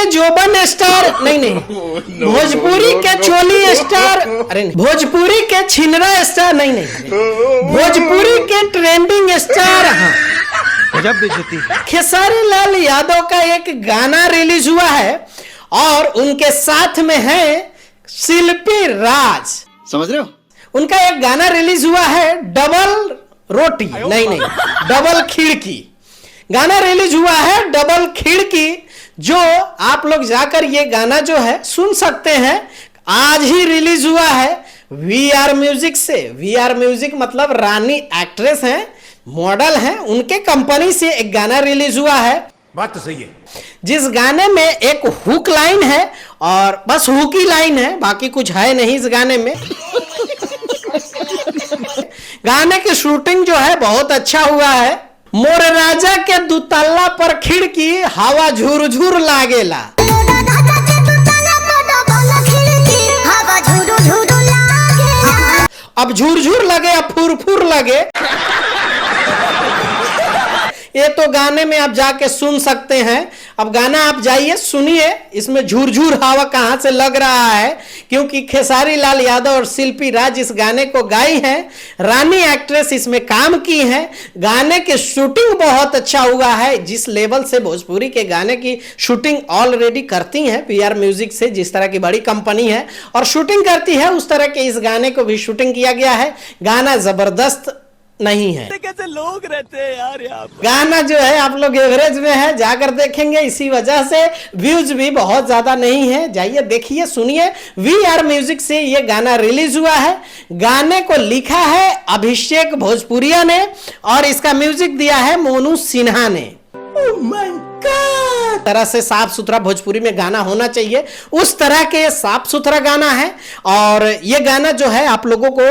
के जोबन स्टार नहीं भोजपुरी के चोली स्टार, अरे नहीं, भोजपुरी के छिनरा स्टार नहीं भोजपुरी के ट्रेंडिंग स्टार। हाँ, गजब बेइज्जती। खेसारी लाल यादव का एक गाना रिलीज हुआ है और उनके साथ में है शिल्पी राज, समझ रहे हो? उनका एक गाना रिलीज हुआ है डबल रोटी नहीं डबल खिड़की। गाना रिलीज हुआ है डबल खिड़की, जो आप लोग जाकर ये गाना जो है सुन सकते हैं। आज ही रिलीज हुआ है VR म्यूजिक से। VR म्यूजिक मतलब रानी एक्ट्रेस हैं, मॉडल हैं, उनके कंपनी से एक गाना रिलीज हुआ है। बात तो सही है। जिस गाने में एक हुक लाइन है और बस हुक ही लाइन है, बाकी कुछ है नहीं इस गाने में। गाने की शूटिंग जो है बहुत अच्छा हुआ है। मोर राजा के दुतल्ला पर खिड़की हवा झुर झुर लागेला। अब झुर झुर लगे अब फुर फुर लगे, ये तो गाने में आप जाके सुन सकते हैं। अब गाना आप जाइए सुनिए, इसमें झुरझुर हवा कहां से लग रहा है, क्योंकि खेसारी लाल यादव और शिल्पी राज इस गाने को गाई हैं। रानी एक्ट्रेस इसमें काम की है। गाने की शूटिंग बहुत अच्छा हुआ है। जिस लेवल से भोजपुरी के गाने की शूटिंग ऑलरेडी करती हैं PR म्यूजिक से, जिस तरह की बड़ी कंपनी है और शूटिंग करती है, उस तरह के इस गाने को भी शूटिंग किया गया है। गाना जबरदस्त नहीं है। कैसे लोग रहते हैं यार यहाँ पर। गाना जो है आप लोग एवरेज में है, जाकर देखेंगे, इसी वजह से व्यूज भी बहुत ज्यादा नहीं है। जाइए देखिए सुनिए, VR म्यूजिक से ये गाना रिलीज हुआ है। गाने को लिखा है अभिषेक भोजपुरिया ने और इसका म्यूजिक दिया है मोनू सिन्हा ने। Oh my God! तरह से साफ सुथरा भोजपुरी में गाना होना चाहिए, उस तरह के साफ सुथरा गाना है। और ये गाना जो है आप लोगों को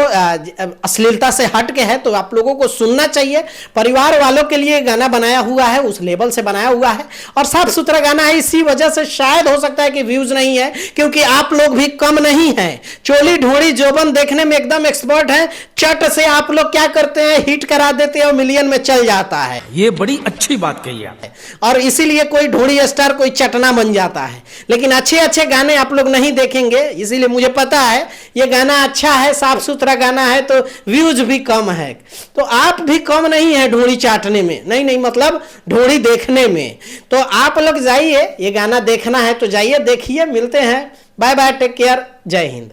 अश्लीलता से हट के है, तो आप लोगों को सुनना चाहिए। परिवार वालों के लिए गाना बनाया हुआ है, उस लेवल से बनाया हुआ है और साफ सुथरा गाना है। इसी वजह से शायद हो सकता है कि व्यूज नहीं है, क्योंकि आप लोग भी कम नहीं है। चोली ढोड़ी जोबन देखने में एकदम एक्सपर्ट है। चट से आप लोग क्या करते हैं, हिट करा देते हैं और मिलियन में चल जाता है। ये बड़ी अच्छी बात कही आप। और इसीलिए कोई ढोड़ी स्टार कोई चटना बन जाता है। लेकिन अच्छे अच्छे गाने आप लोग नहीं देखेंगे, इसीलिए मुझे पता है ये गाना अच्छा है, साफ सुथरा गाना है, तो व्यूज भी कम है। तो आप भी कम नहीं है ढोड़ी चाटने में, नहीं मतलब ढोड़ी देखने में। तो आप लोग जाइए, ये गाना देखना है तो जाइए देखिए। मिलते हैं, बाय बाय, टेक केयर, जय हिंद।